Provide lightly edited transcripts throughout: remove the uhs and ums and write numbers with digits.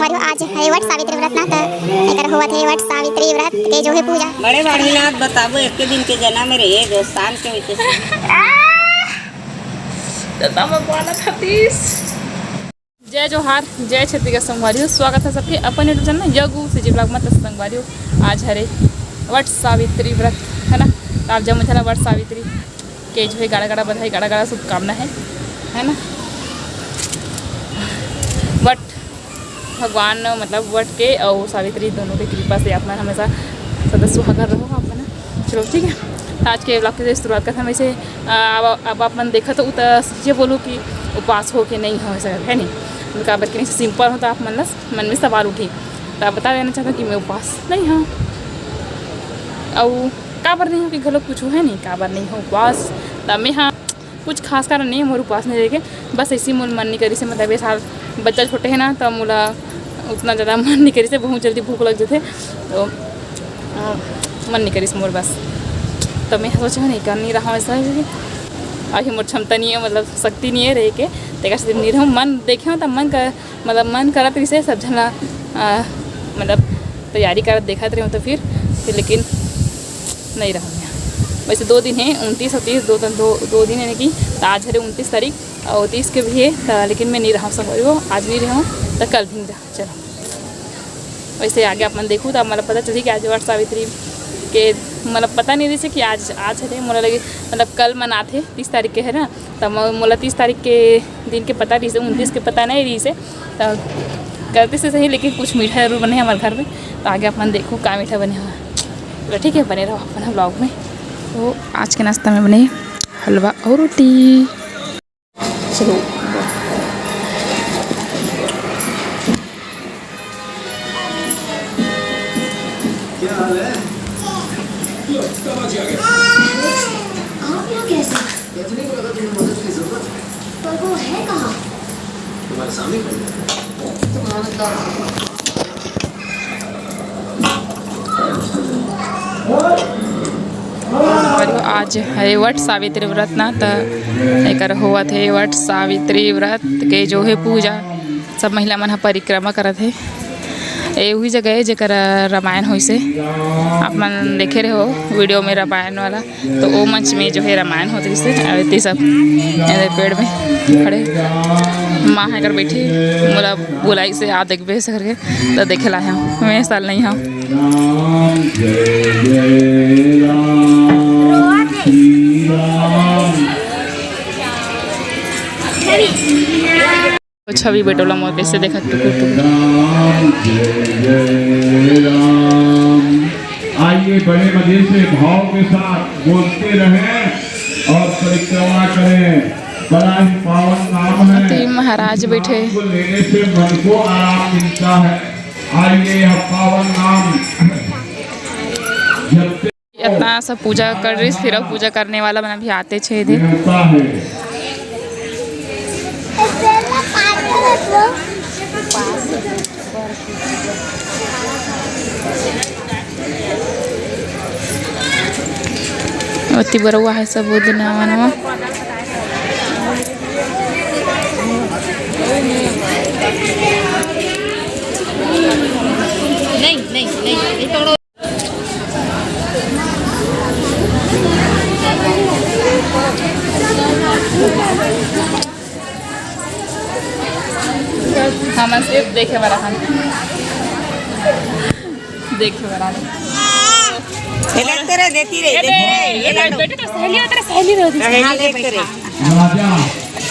संगवारी आज है वट सावित्री व्रत ना तो एकर होवत है वट सावित्री व्रत के जो है पूजा बड़े बढ़िया बताबो एक दिन के जना में रहे जो शाम के होते जय जोहार जय छत्तीसगढ़ संगवारी स्वागत है सबके अपन यूट्यूब चैनल यगू सीजी ब्लॉग में। संगवारी आज हरे वट सावित्री व्रत है ना, तो आप जब मुझे वट सावित्री के जो है गाड़ा गाड़ा बधाई गाड़ा गाड़ा शुभकामना है ना। वट भगवान मतलब वट के और सावित्री दोनों की कृपा से आप हमेशा सदा सुहागर रहो आप ना। चलो ठीक है, तो आज के ब्लॉग की शुरुआत करते हैं। वैसे अब आप मन देखा तो ये बोलूँ कि उपवास हो कि नहीं हो ऐसा है नहीं, काबर कि नहीं सिंपल हो तो आप मन में सवाल उठी तो आप बता देना चाहता हूँ कि मैं उपवास नहीं हूँ और काबर नहीं हो कि गलत कुछ है नहीं, काबर नहीं हो उपवास तब मैं हाँ कुछ खास कारण नहीं है मोर उपवास नहीं रह बस ऐसी मोल मन नहीं करी से मतलब ये साल बच्चा छोटे है ना तो मोला उतना ज़्यादा मन नहीं करी से बहुत जल्दी भूख लग जाते तो मन नहीं करी से मोर बस तो मैं सोचा नहीं कर नहीं रहा ऐसा अभी मोर क्षमता नहीं है मतलब शक्ति नहीं है रह के तेरा से नहीं रहूँ मन देखे हो तब मन करत रही से सब जना मतलब तैयारी करत देखा रहे हो तो फिर लेकिन नहीं रहूँ यहाँ। वैसे 2 दिन है 29 और 30 दो दिन है कि तो आज है 29 तारीख और 30 के भी है तो लेकिन मैं नहीं रहा समझ वो आज नहीं रहा तो कल भी नहीं रहा। चलो वैसे आगे अपन देखूँ तो मतलब पता चली कि आज वट सावित्री के मतलब पता नहीं रही से कि आज है मोला लगे मतलब कल मनाते 30 तारीख के है ना तो मोला 30 तारीख के दिन के पता रही से 29 के पता नहीं रही से तो करते से सही लेकिन कुछ मीठा जरूर बने हमारे घर में तो आगे अपन देखो क्या मीठा बने हुआ तो ठीक है बने रहो अपना ब्लॉग में। तो आज के नाश्ता में बने हलवा और रोटी। चलो आप यहाँ कैसे? नहीं पता तुम्हें मदद की जरूरत है। पर वो है कहाँ? तुम्हारे सामने आज है वट सावित्री व्रत ना तो एक होवत है वट सावित्री व्रत के जो है पूजा सब महिला मन परिक्रमा करत है। ये वही जगह है जकर रामायण हो से आप मन देखे रहे हो वीडियो में रामायण वाला तो वो मंच में जो है रामायण होते से सब पेड़ में खड़े माँ है कर बैठी मोला बुलाई से आ देखबे से करके तो देखे ला हूँ मैं साल नहीं हूँ। छवि बेटोला मोर कैसे देखा आइए बड़े मजे से भाव के साथ बोलते रहें और परिक्रमा करें। बड़ा ही पावन नाम है महाराज बैठे लेने से मन को आराम मिलता है। आइए यह पावन नाम इतना सब पूजा कर रही फिर पूजा करने वाला बना भी आते छे इधर अति बरुआ है सब नवा नहीं थोड़ा हम सिर्फ देखे वाला हम देखे वाला तेरे देती रही बेटे तो सहेली रहती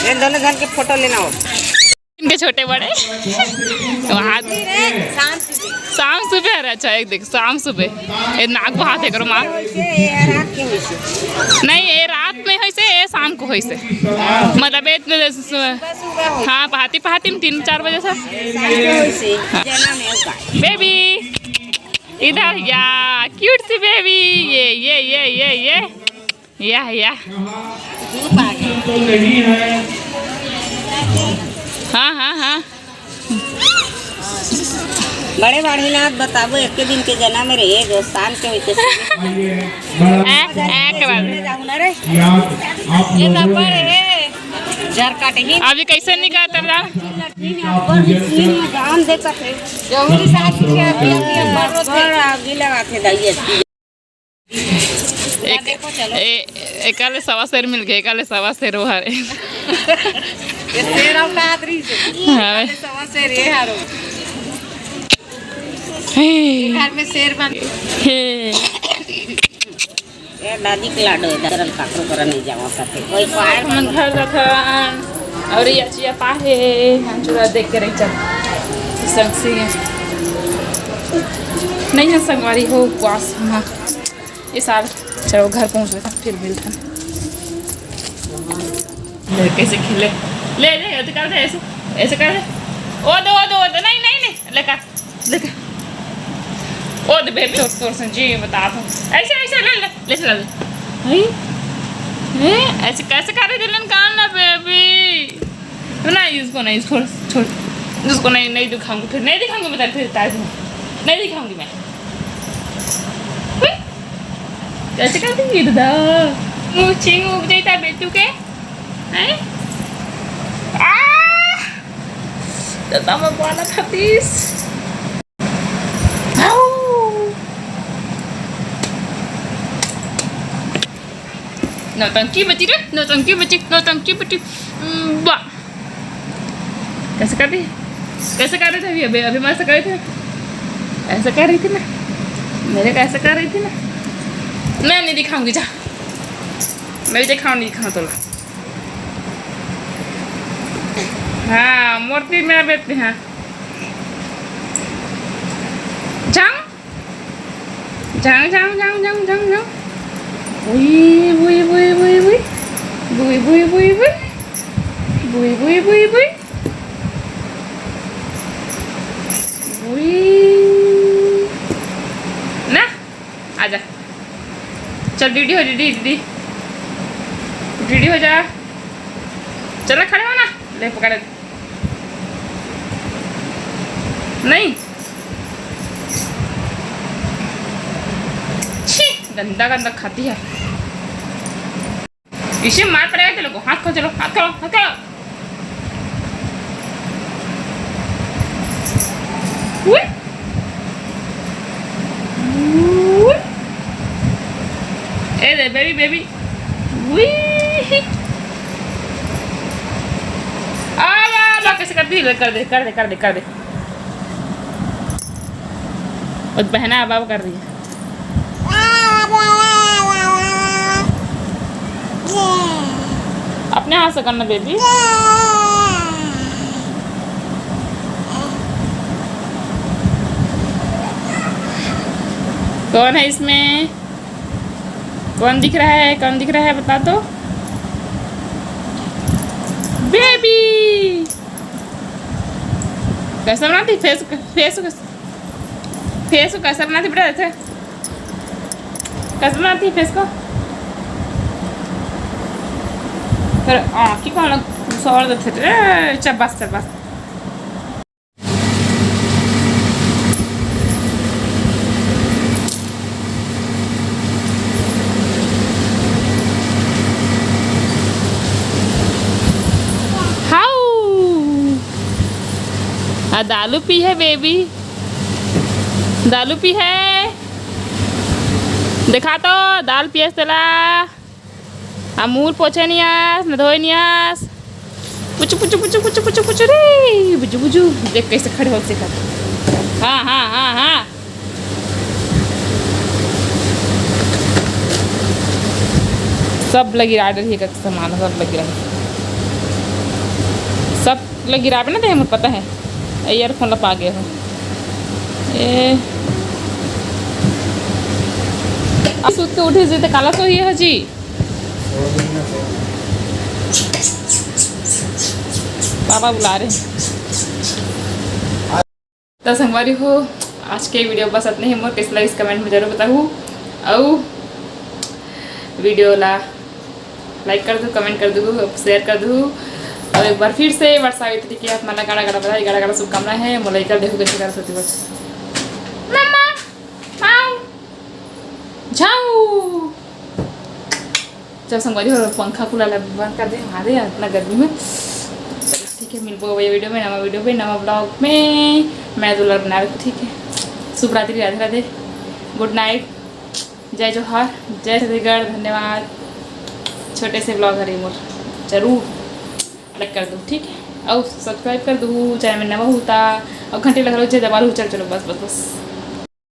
ये दोनों घर के फोटो लेना हो इनके छोटे बड़े तो हाथ शाम सुबह अरे अच्छा एक देख शाम सुबह ये नाक हाथ है करो माँ नहीं ये रात में है से ये शाम को है से मतलब हाँ पहाती 3-4 बजे से बेबी इधर या क्यूट सी बेबी ये या हाँ बड़े बढ़िया बताबो एक दिन के जना में रहे जो शाम के होते एक बार जाऊँ ना रे आप ये नंबर है जर काटेगी अभी कैसे निकालता रहा गान देखा थे जौहरी साहब के आगे लगा के दाइए एक सवा शेर मिल गए, एक सवा शेर वो हारे शेर हम कादरी से सवा शेर ये हारो घर में शेर बन ये दादी के लाडो दरल काकरो कर नहीं जावा साथे कोई पाए हम घर रखा और ये चिया पाहे हम चुरा देख के रही चल संग से नहीं है संगवारी हो उपवास हाँ ये साल चलो घर पहुंच लेता फिर मिलते हैं। ले कैसे खिले ले ले ऐसे कर दे ऐसे कर दे ओ दो नहीं नहीं नहीं लेकर ओ दे बेबी तोर से जी बता दो ऐसे ले चला नहीं ऐसे कैसे कर रही दिलन कान ना बेबी ना इसको नहीं छोड़ इसको नहीं दिखाऊंगी फिर नहीं दिखाऊंगी मैं फिर नहीं दिखाऊंगी मैं कैसे कर दूंगी दादा मुचिंग उग जाता बेटू के हैं दादा मैं बोला था तीस नौटंकी बची रे नौटंकी बची वाह कैसे कर रहे थे अभी मैं ऐसे कर रही थी ऐसे कर रही थी ना मेरे कैसे कर रही थी ना मैं नहीं दिखाऊंगी जा मैं भी नहीं दिखाऊँ तो हाँ मूर्ति में बैठते हैं जाऊँ बुई ना आजा चल दीदी हो जा चल खड़े हो ना ले पकड़े नहीं छी गंदा खाती है इसे मार पड़ेगा चलो हाथ खो चलो हाथ करो ए दे बेबी कैसे कर दे और बहना अब कर रही है अपने हाथ से करना बेबी कौन है इसमें कौन दिख रहा है बता दो बेबी कैसा बनाती फेस को कैसा बनाती बेटा ऐसे कैसे बनाती फेस को फिर आँखी को हम सौर देते चब्बास दालू पी है बेबी दालू पी है देखा तो दाल पियस तेला अमूल पोछे नियास न धोए नियास पुचू रे बुजू देख कैसे खड़े हो से कर हाँ सब लगी रहा है का सामान सब लगी रहा है ना हमें पता है ईयरफोन लपा गए हो सुत के उठे से काला सो ही है जी पापा बुला रहे तो संगवारी हो आज के वीडियो बस इतने ही मोर कैसे लगी कमेंट में जरूर बताऊँ और वीडियो ला लाइक कर दो कमेंट कर दो शेयर कर दो और एक बार फिर से वट सावित्री की अपना गाड़ा बधाई गाड़ा शुभकामनाएं है मोलाइका देखो कैसे कर सकती बस मम्मा माऊ जाओ चल संगवारी और पंखा खुला बंद कर दे हमारे इतना गर्मी में। ठीक है, मिलको ये वीडियो में नवा ब्लॉग में। मैं दुल्हन बना रही हूँ। ठीक है, शुभ रात्रि, राधे राधे, गुड नाइट, जय जोहार, जय छत्तीसगढ़, धन्यवाद। छोटे से ब्लॉग हरी मोर जरूर लाइक कर दूँ। ठीक है, और सब्सक्राइब कर दूँ, चैनल में नवा होता और घंटे लगा लो दबा लो। चलो बस बस बस।